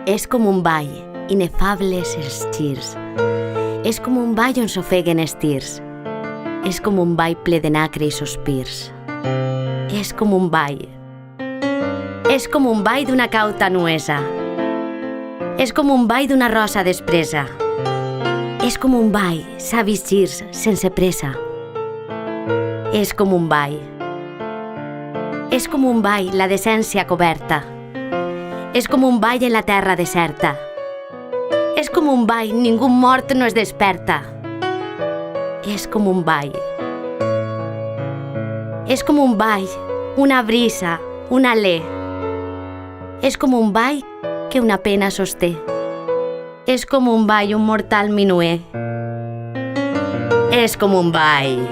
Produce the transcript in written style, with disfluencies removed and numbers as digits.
És com un ball, inefables els girs. És com un ball on s'ofeguen els tirs. És com un ball ple de nacre i sospirs. És com un ball. És com un ball d'una cauta nuesa. És com un ball d'una rosa despresa. És com un ball, savis girs, sense pressa. És com un ball. És com un ball, la decència coberta. És com un ball en la terra deserta. És com un ball, ningú mort no es desperta. És com un ball. És com un ball, una brisa, un alè. És com un ball que una pena sosté. És com un ball, un mortal minuer. És com un ball.